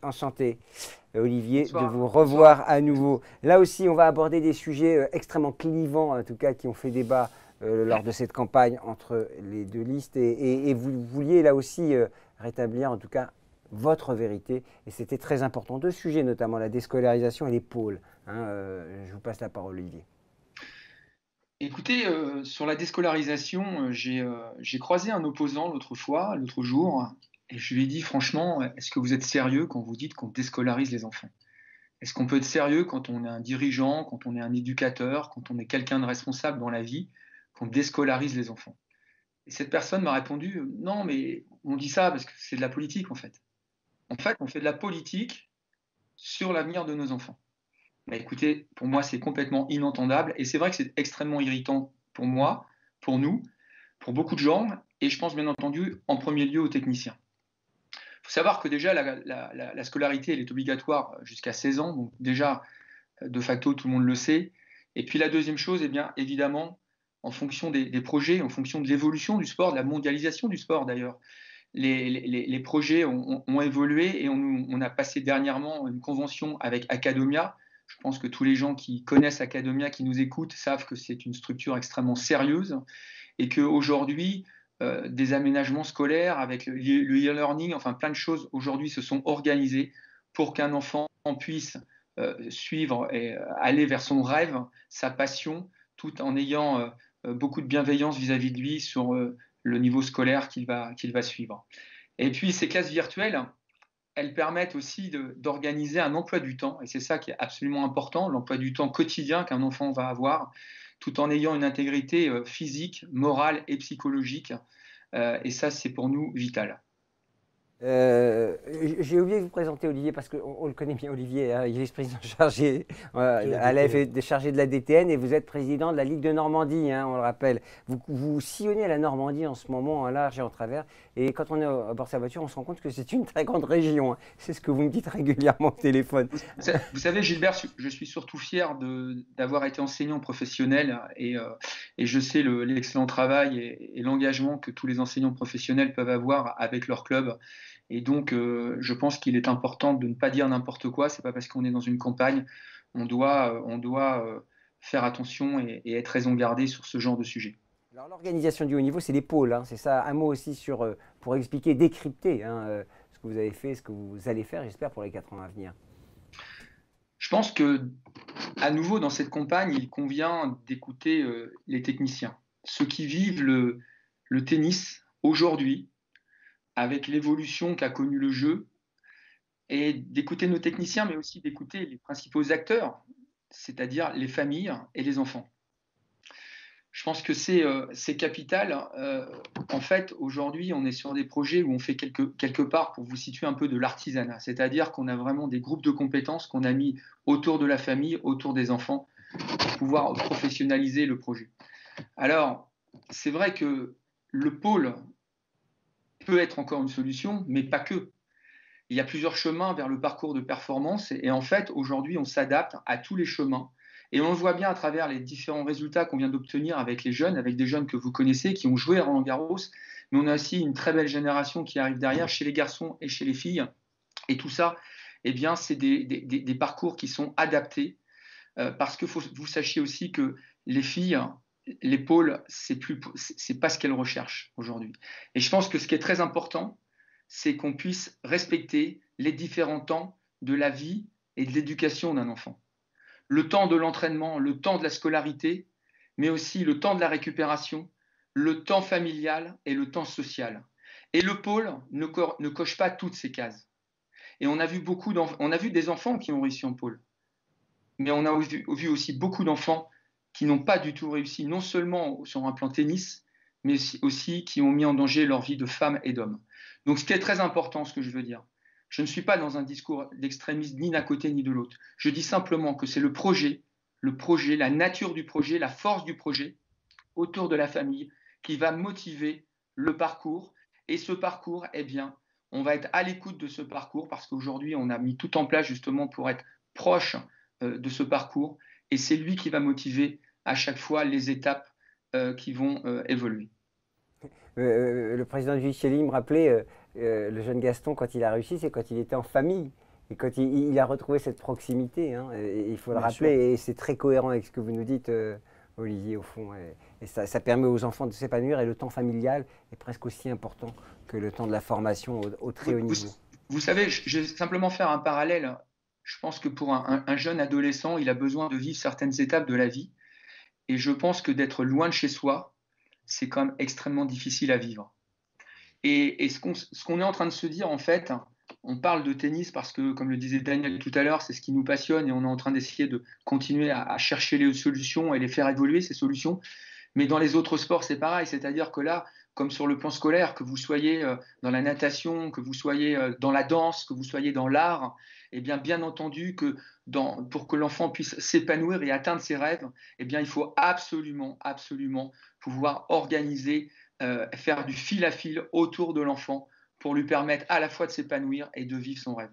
Enchanté, Olivier, de Bonsoir. vous Bonsoir. revoir à nouveau. Là aussi, on va aborder des sujets extrêmement clivants, en tout cas, qui ont fait débat lors de cette campagne entre les deux listes. Et vous vouliez là aussi rétablir, en tout cas, votre vérité. Et c'était très important. Deux sujets, notamment la déscolarisation et les pôles. Je vous passe la parole, Olivier. Écoutez, sur la déscolarisation, j'ai croisé un opposant l'autre jour, et je lui ai dit franchement, est-ce que vous êtes sérieux quand vous dites qu'on déscolarise les enfants? Est-ce qu'on peut être sérieux quand on est un dirigeant, quand on est un éducateur, quand on est quelqu'un de responsable dans la vie, qu'on déscolarise les enfants? Et cette personne m'a répondu, non, mais on dit ça parce que c'est de la politique en fait. En fait, on fait de la politique sur l'avenir de nos enfants. Bah, écoutez, pour moi, c'est complètement inentendable et c'est vrai que c'est extrêmement irritant pour moi, pour nous, pour beaucoup de gens et je pense bien entendu en premier lieu aux techniciens. Il faut savoir que déjà la scolarité elle est obligatoire jusqu'à 16 ans, donc déjà de facto tout le monde le sait. Et puis la deuxième chose, eh bien évidemment, en fonction des projets, en fonction de l'évolution du sport, de la mondialisation du sport d'ailleurs, les projets ont évolué et on a passé dernièrement une convention avec Academia. Je pense que tous les gens qui connaissent Academia, qui nous écoutent, savent que c'est une structure extrêmement sérieuse et qu'aujourd'hui, des aménagements scolaires avec le e-learning, enfin plein de choses aujourd'hui se sont organisées pour qu'un enfant puisse suivre et aller vers son rêve, sa passion, tout en ayant beaucoup de bienveillance vis-à-vis de lui sur le niveau scolaire qu'il va suivre. Et puis ces classes virtuelles, elles permettent aussi d'organiser un emploi du temps, et c'est ça qui est absolument important, l'emploi du temps quotidien qu'un enfant va avoir, tout en ayant une intégrité physique, morale et psychologique. Et ça, c'est pour nous vital. Euh, j'ai oublié de vous présenter Olivier parce qu'on le connaît bien, Olivier. Il est vice-président chargé De la à DTN. l'AFD, chargé de la DTN et vous êtes président de la Ligue de Normandie, on le rappelle. Vous sillonnez la Normandie en ce moment en large et en travers. Et quand on est à bord de sa voiture, on se rend compte que c'est une très grande région. C'est ce que vous me dites régulièrement au téléphone. Vous savez, Gilbert, je suis surtout fier d'avoir été enseignant professionnel et je sais l'excellent travail et l'engagement que tous les enseignants professionnels peuvent avoir avec leur club. Et donc, je pense qu'il est important de ne pas dire n'importe quoi. C'est pas parce qu'on est dans une campagne, on doit faire attention et être raison gardée sur ce genre de sujet. Alors l'organisation du haut niveau, c'est les pôles. C'est ça. Un mot aussi pour expliquer, décrypter ce que vous avez fait, ce que vous allez faire, j'espère, pour les 4 ans à venir. Je pense que, à nouveau, dans cette campagne, il convient d'écouter les techniciens, ceux qui vivent le tennis aujourd'hui, avec l'évolution qu'a connu le jeu, et d'écouter nos techniciens, mais aussi d'écouter les principaux acteurs, c'est-à-dire les familles et les enfants. Je pense que c'est capital. En fait, aujourd'hui, on est sur des projets où on fait quelque part, pour vous situer un peu, de l'artisanat. C'est-à-dire qu'on a vraiment des groupes de compétences qu'on a mis autour de la famille, autour des enfants, pour pouvoir professionnaliser le projet. Alors, c'est vrai que le pôle peut être encore une solution, mais pas que. Il y a plusieurs chemins vers le parcours de performance et en fait, aujourd'hui, on s'adapte à tous les chemins. Et on le voit bien à travers les différents résultats qu'on vient d'obtenir avec les jeunes, avec des jeunes que vous connaissez, qui ont joué à Roland-Garros. Mais on a aussi une très belle génération qui arrive derrière, chez les garçons et chez les filles. Et tout ça, eh bien, c'est des parcours qui sont adaptés. Parce que vous sachiez aussi que les filles, l'épaule, c'est pas ce qu'elles recherchent aujourd'hui. Et je pense que ce qui est très important, c'est qu'on puisse respecter les différents temps de la vie et de l'éducation d'un enfant. Le temps de l'entraînement, le temps de la scolarité, mais aussi le temps de la récupération, le temps familial et le temps social. Et le pôle ne coche pas toutes ces cases. Et on a vu des enfants qui ont réussi en pôle, mais on a vu aussi beaucoup d'enfants qui n'ont pas du tout réussi, non seulement sur un plan tennis, mais aussi qui ont mis en danger leur vie de femme et d'homme. Donc ce qui est très important, ce que je veux dire, je ne suis pas dans un discours d'extrémisme ni d'un côté ni de l'autre. Je dis simplement que c'est le projet, la nature du projet, la force du projet autour de la famille qui va motiver le parcours. Et ce parcours, eh bien, on va être à l'écoute de ce parcours parce qu'aujourd'hui, on a mis tout en place justement pour être proche de ce parcours. Et c'est lui qui va motiver à chaque fois les étapes qui vont évoluer. Le président Giulicelli me rappelait le jeune Gaston, quand il a réussi, c'est quand il était en famille. Et quand il a retrouvé cette proximité, hein, et il faut le Bien rappeler, sûr. et c'est très cohérent avec ce que vous nous dites, Olivier, au fond. Et ça permet aux enfants de s'épanouir, et le temps familial est presque aussi important que le temps de la formation au très Vous, haut vous- niveau. vous savez, je vais simplement faire un parallèle. Je pense que pour un jeune adolescent, il a besoin de vivre certaines étapes de la vie. Et je pense que d'être loin de chez soi, c'est quand même extrêmement difficile à vivre. Et ce qu'on est en train de se dire, en fait, on parle de tennis parce que, comme le disait Daniel tout à l'heure, c'est ce qui nous passionne et on est en train d'essayer de continuer à chercher les solutions et les faire évoluer, ces solutions. Mais dans les autres sports, c'est pareil. C'est-à-dire que là, comme sur le plan scolaire, que vous soyez dans la natation, que vous soyez dans la danse, que vous soyez dans l'art, eh bien entendu que pour que l'enfant puisse s'épanouir et atteindre ses rêves, eh bien, il faut absolument, absolument pouvoir organiser, faire du fil à fil autour de l'enfant pour lui permettre à la fois de s'épanouir et de vivre son rêve.